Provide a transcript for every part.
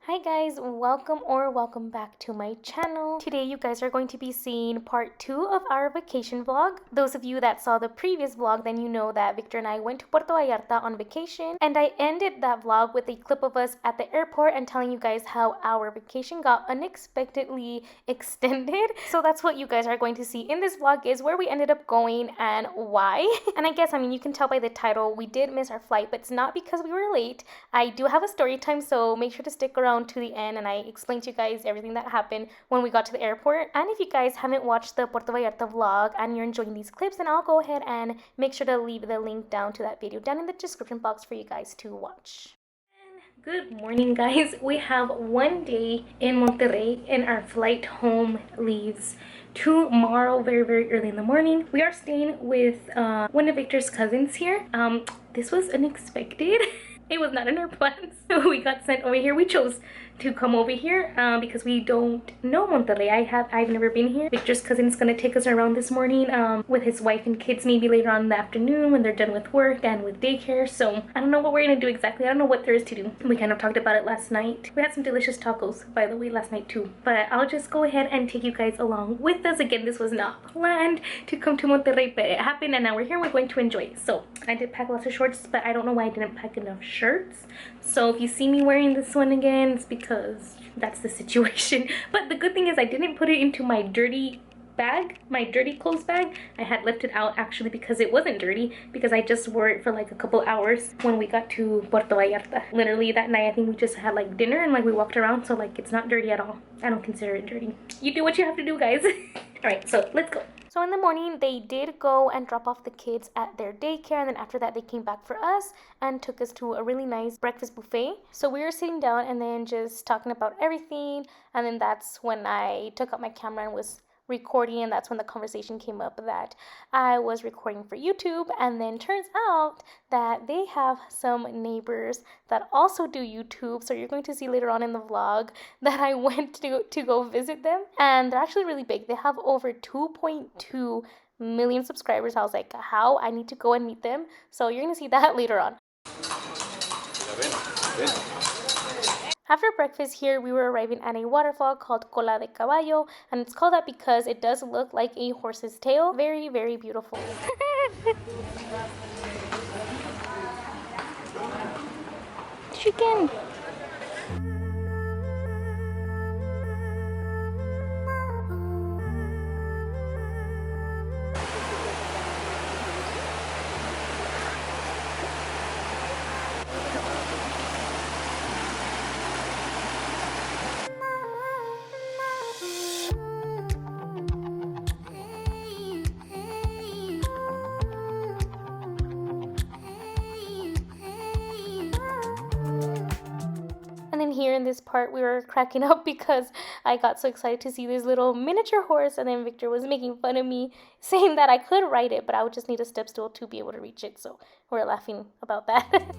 Hi guys, welcome back to my channel. Today you guys are going to be seeing part 2 of our vacation vlog. Those of you that saw the previous vlog, then you know that Victor and I went to Puerto Vallarta on vacation, and I ended that vlog with a clip of us at the airport and telling you guys how our vacation got unexpectedly extended. So that's what you guys are going to see in this vlog, is where we ended up going and why. And I guess, you can tell by the title, we did miss our flight, but it's not because we were late. I do have a story time, so make sure to stick around to the end and I explained to you guys everything that happened when we got to the airport. And if you guys haven't watched the Puerto Vallarta vlog and you're enjoying these clips, then I'll go ahead and make sure to leave the link down to that video down in the description box for you guys to watch. Good morning guys, we have one day in Monterrey and our flight home leaves tomorrow very early in the morning. We are staying with one of Victor's cousins here. This was unexpected. It was not in our plans. We got sent over here. We chose to come over here because we don't know Monterrey. I've never been here. Victor's cousin is gonna take us around this morning with his wife and kids, maybe later on in the afternoon when they're done with work and with daycare. So I don't know what we're gonna do exactly. I don't know what there is to do. We kind of talked about it last night. We had some delicious tacos, by the way, last night too. But I'll just go ahead and take you guys along with us. Again, this was not planned to come to Monterrey, but it happened and now we're here. We're going to enjoy it. So I did pack lots of shorts, but I don't know why I didn't pack enough shirts. So if you see me wearing this one again, it's because that's the situation. But the good thing is I didn't put it into my dirty bag, my dirty clothes bag. I had left it out actually because it wasn't dirty, because I just wore it for like a couple hours when we got to Puerto Vallarta. Literally that night I think we just had like dinner and like we walked around, so like it's not dirty at all. I don't consider it dirty. You do what you have to do, guys. All right, so let's go. So in the morning, they did go and drop off the kids at their daycare, and then after that, they came back for us and took us to a really nice breakfast buffet. So we were sitting down and then just talking about everything, and then that's when I took out my camera and was recording, and that's when the conversation came up that I was recording for YouTube. And then turns out that they have some neighbors that also do YouTube, so you're going to see later on in the vlog that I went to go visit them, and they're actually really big. They have over 2.2 million subscribers. I was like, how? I need to go and meet them. So you're gonna see that later on. After breakfast here, we were arriving at a waterfall called Cola de Caballo, and it's called that because it does look like a horse's tail. Very beautiful. Chicken. Here in this part we were cracking up because I got so excited to see this little miniature horse, and then Victor was making fun of me saying that I could ride it, but I would just need a step stool to be able to reach it. So we're laughing about that.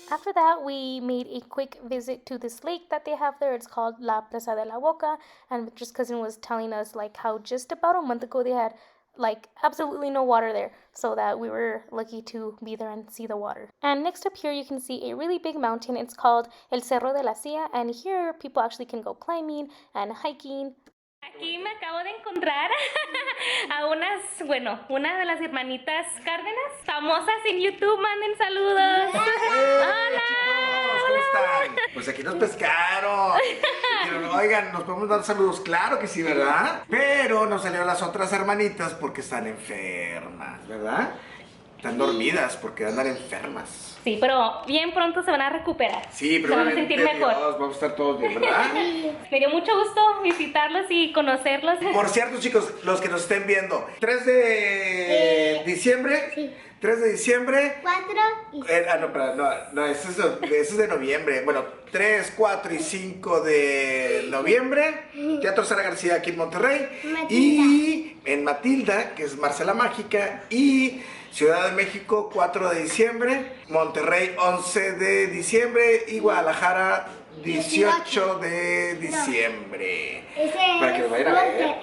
After that, we made a quick visit to this lake that they have there. It's called La Presa de la Boca, and Victor's cousin was telling us like how just about a month ago they had like absolutely no water there, so that we were lucky to be there and see the water. And next up here you can see a really big mountain. It's called El Cerro de la Silla, and here people actually can go climbing and hiking. Aquí me acabo de encontrar a una de las hermanitas Cárdenas, famosas en YouTube. Manden saludos. Hola. ¿Cómo están? Pues aquí nos pescaron. Dijeron, oigan, ¿nos podemos dar saludos? Claro que sí, ¿verdad? Pero nos salieron las otras hermanitas porque están enfermas, ¿verdad? Están dormidas porque andan enfermas. Sí, pero bien pronto se van a recuperar. Sí, pero se van a sentir mejor. Vamos a estar todos bien, ¿verdad? Me dio mucho gusto visitarlos y conocerlos. Por cierto, chicos, los que nos estén viendo, 3 de diciembre. Sí. 3 de diciembre. 4 y 5. No, eso es de noviembre. Bueno, 3, 4 y 5 de noviembre. Teatro Sara García aquí en Monterrey. Matilda. Y en Matilda, que es Marcela Mágica. Y Ciudad de México, 4 de diciembre. Monterrey, 11 de diciembre. Y Guadalajara, 18 de diciembre. Para que nos vayan a ver.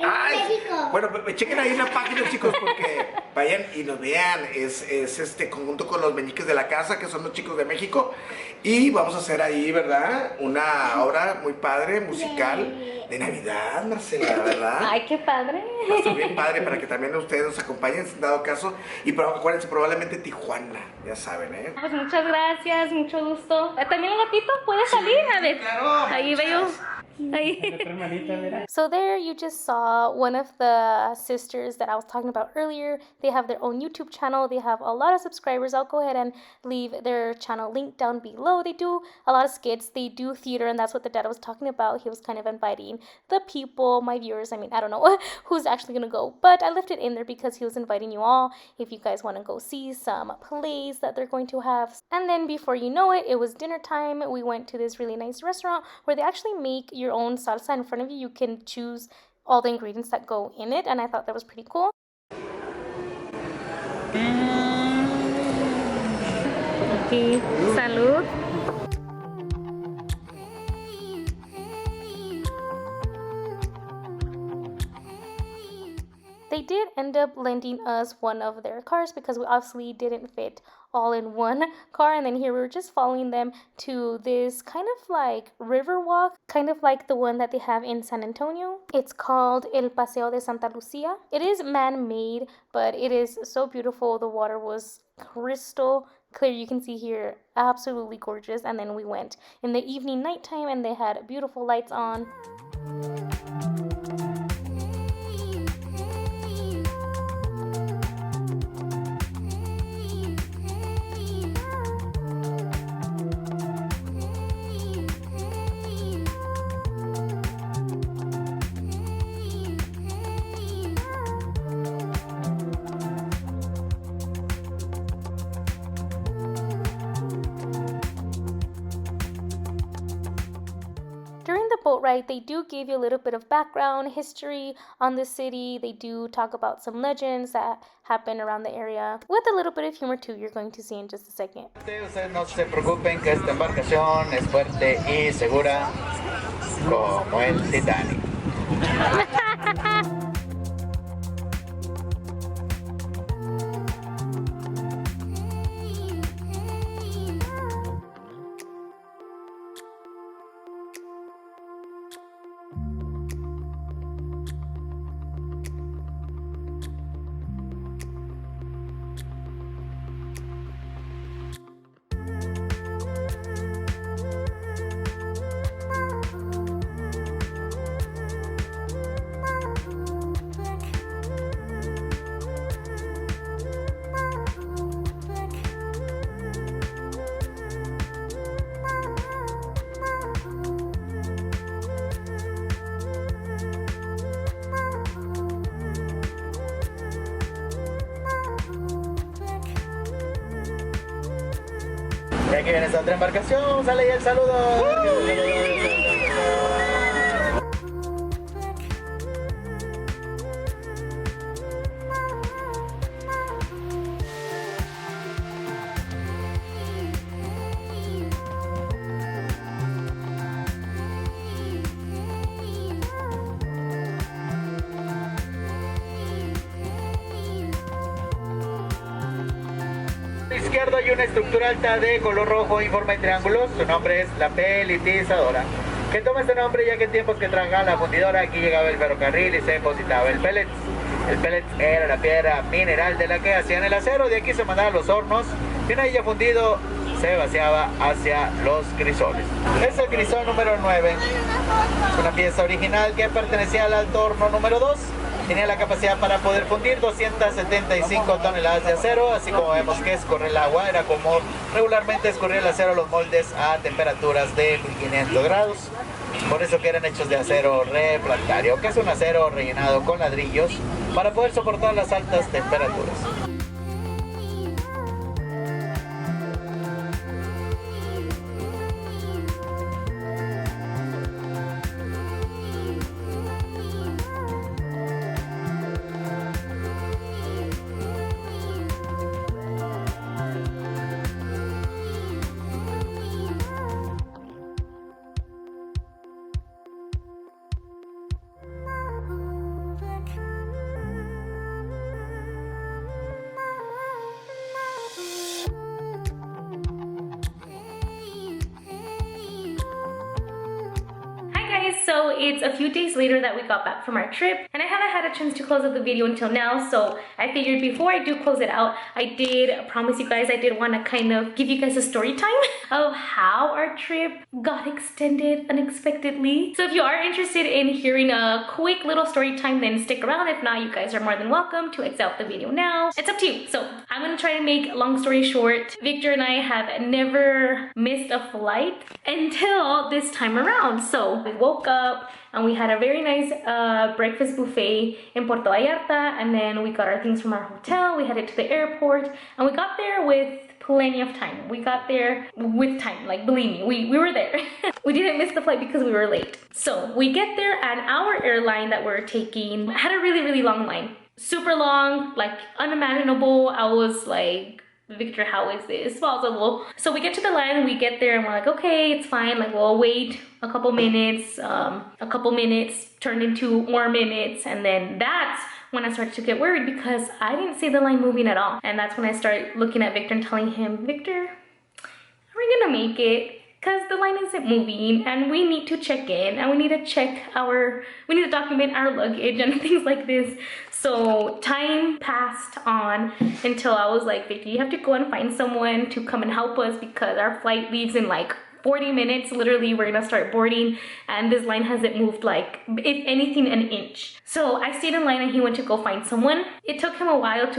Bueno, chequen ahí la página, chicos, porque vayan y nos vean. Es este conjunto con los meñiques de la casa, que son los chicos de México. Y vamos a hacer ahí, ¿verdad? Una obra muy padre, musical, de Navidad, Marcela, ¿verdad? Ay, qué padre. Va a estar bien padre para que también ustedes nos acompañen, dado caso. Y acuérdense, probablemente Tijuana, ya saben, ¿eh? Pues muchas gracias, mucho gusto. ¿También el gatito puede salir? A ver, claro, ahí veo. So there you just saw one of the sisters that I was talking about earlier. They have their own YouTube channel. They have a lot of subscribers. I'll go ahead and leave their channel link down below. They do a lot of skits. They do theater, and that's what the dad was talking about. He was kind of inviting the people, my viewers. I mean, I don't know who's actually gonna go, but I left it in there because he was inviting you all if you guys want to go see some plays that they're going to have. And then before you know it, it was dinner time. We went to this really nice restaurant where they actually make your own salsa in front of you. You can choose all the ingredients that go in it, and I thought that was pretty cool. Okay, salud. They did end up lending us one of their cars because we obviously didn't fit all in one car, and then here we were just following them to this kind of like river walk, kind of like the one that they have in San Antonio. It's called El Paseo de Santa Lucia. It is man-made, but it is so beautiful. The water was crystal clear. You can see here, absolutely gorgeous. And then we went in the evening, nighttime, and they had beautiful lights on. During the boat ride, they do give you a little bit of background, history on the city. They do talk about some legends that happen around the area, with a little bit of humor too, you're going to see in just a second. Ustedes no se preocupen que esta embarcación es fuerte y segura como el Titanic. Y aquí viene esta otra embarcación, sale ya el saludo. izquierdo hay una estructura alta de color rojo en forma de triángulos. Su nombre es la pelletizadora, que toma este nombre ya que en tiempos que trabajaba la fundidora aquí llegaba el ferrocarril y se depositaba el pellet. El pellet era la piedra mineral de la que hacían el acero. De aquí se mandaba a los hornos y una vez ya fundido se vaciaba hacia los crisoles. Es el crisol número 9, una pieza original que pertenecía al alto horno número 2. Tenía la capacidad para poder fundir 275 toneladas de acero, así como vemos que escurre el agua. Era como regularmente escurría el acero a los moldes a temperaturas de 1500 grados. Por eso que eran hechos de acero refractario, que es un acero rellenado con ladrillos para poder soportar las altas temperaturas. So it's a few days later that we got back from our trip, and I haven't had a chance to close out the video until now, so I figured before I do close it out, I did promise you guys I did want to kind of give you guys a story time of how our trip got extended unexpectedly. So if you are interested in hearing a quick little story time, then stick around. If not, you guys are more than welcome to exit out the video now. It's up to you. So I'm gonna try to make a long story short. Victor and I have never missed a flight until this time around. So we woke up and we had a very nice breakfast buffet in Puerto Vallarta, and then we got our things from our hotel. We headed to the airport, and we got there with plenty of time. We got there with time, like believe me, we were there. We didn't miss the flight because we were late. So we get there, and our airline that we're taking had a really long line. Super long, like unimaginable. I was like, Victor, how is this possible? So we get to the line, we get there, and we're like, okay, it's fine. Like, we'll wait a couple minutes. A couple minutes turned into more minutes, and then that's when I started to get worried because I didn't see the line moving at all. And that's when I started looking at Victor and telling him, Victor, are we gonna make it? Because the line isn't moving, and we need to check in, and we need to document our luggage and things like this. So time passed on until I was like, Victor, you have to go and find someone to come and help us because our flight leaves in like 40 minutes. Literally, we're gonna start boarding, and this line hasn't moved like, if anything, an inch. So I stayed in line, and he went to go find someone. It took him a while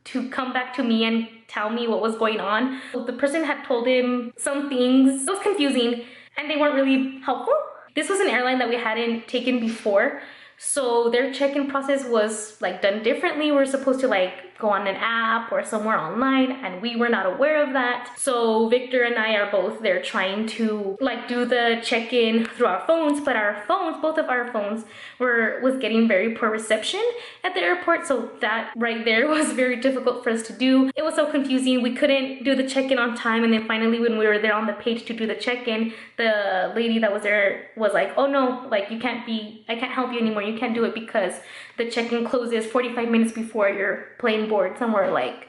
to come back to me and tell me what was going on. The person had told him some things. It was confusing, and they weren't really helpful. This was an airline that we hadn't taken before, so their check-in process was like done differently. We're supposed to like go on an app or somewhere online, and we were not aware of that. So Victor and I are both there trying to like do the check-in through our phones, but our phones, both of our phones was getting very poor reception at the airport. So that right there was very difficult for us to do. It was so confusing. We couldn't do the check-in on time, and then finally when we were there on the page to do the check-in, the lady that was there was like, oh no, like I can't help you anymore. You can't do it because the check-in closes 45 minutes before your plane board. Somewhere like,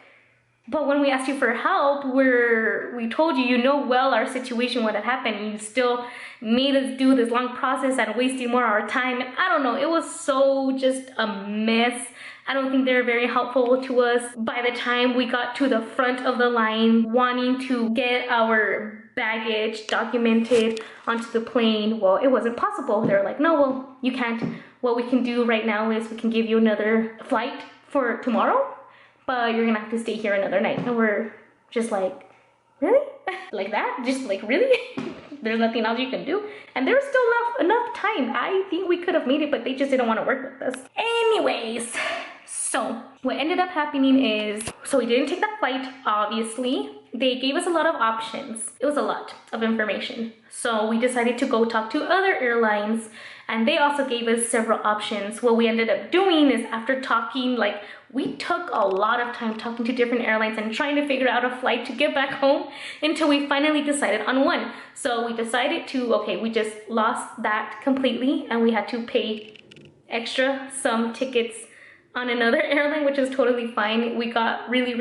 but when we asked you for help, we told you, you know well our situation, what had happened, and you still made us do this long process and wasting more of our time. And I don't know, it was so just a mess. I don't think they were very helpful to us. By the time we got to the front of the line wanting to get our baggage documented onto the plane, well, it wasn't possible. They were like, no, well, you can't. What we can do right now is we can give you another flight for tomorrow, but you're gonna have to stay here another night. And we're just like, really? Like that? Just like, really? There's nothing else you can do? And there was still enough time. I think we could have made it, but they just didn't want to work with us. Anyways, so what ended up happening is, so we didn't take that flight, obviously. They gave us a lot of options. It was a lot of information. So we decided to go talk to other airlines, and they also gave us several options. What we ended up doing is, after talking, like, we took a lot of time talking to different airlines and trying to figure out a flight to get back home until we finally decided on one. So we decided to, okay, we just lost that completely, and we had to pay extra some tickets on another airline, which is totally fine. We got really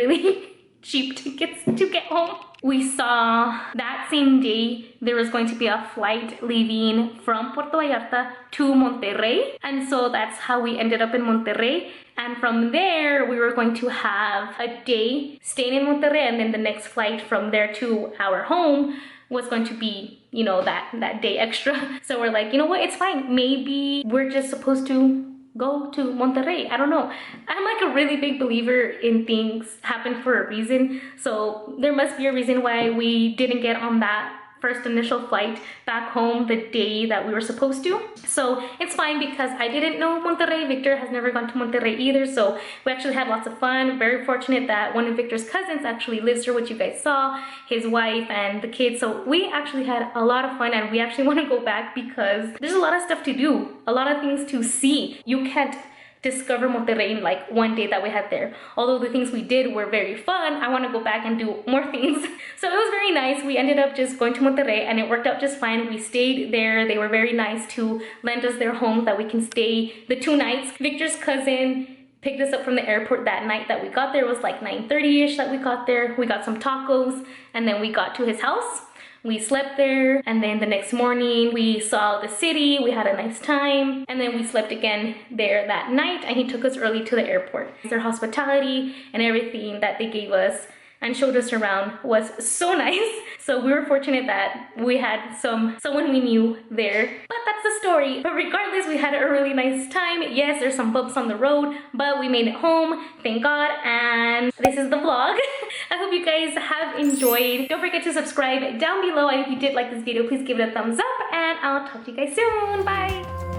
cheap tickets to get home. We saw that same day there was going to be a flight leaving from Puerto Vallarta to Monterrey, and so that's how we ended up in Monterrey. And from there we were going to have a day staying in Monterrey, and then the next flight from there to our home was going to be, you know, that day extra. So we're like, you know what, it's fine, maybe we're just supposed to go to Monterrey. I don't know. I'm like a really big believer in things happen for a reason. So there must be a reason why we didn't get on that first initial flight back home the day that we were supposed to. So it's fine because I didn't know Monterrey. Victor has never gone to Monterrey either. So we actually had lots of fun. Very fortunate that one of Victor's cousins actually lives here, which you guys saw, his wife and the kids. So we actually had a lot of fun, and we actually want to go back because there's a lot of stuff to do, a lot of things to see. You can't discover Monterrey in like one day that we had there. Although the things we did were very fun, I want to go back and do more things. So it was very nice. We ended up just going to Monterrey and it worked out just fine. We stayed there. They were very nice to lend us their home that we can stay the 2 nights. Victor's cousin picked us up from the airport that night that we got there. It was like 9:30ish that we got there. We got some tacos and then we got to his house. We slept there, and then the next morning we saw the city. We had a nice time, and then we slept again there that night, and he took us early to the airport. Their hospitality and everything that they gave us and showed us around was so nice. So we were fortunate that we had someone we knew there. But that's the story. But regardless, we had a really nice time. Yes, there's some bumps on the road, but we made it home, thank God. And this is the vlog. I hope you guys have enjoyed. Don't forget to subscribe down below, and if you did like this video, please give it a thumbs up, and I'll talk to you guys soon. Bye.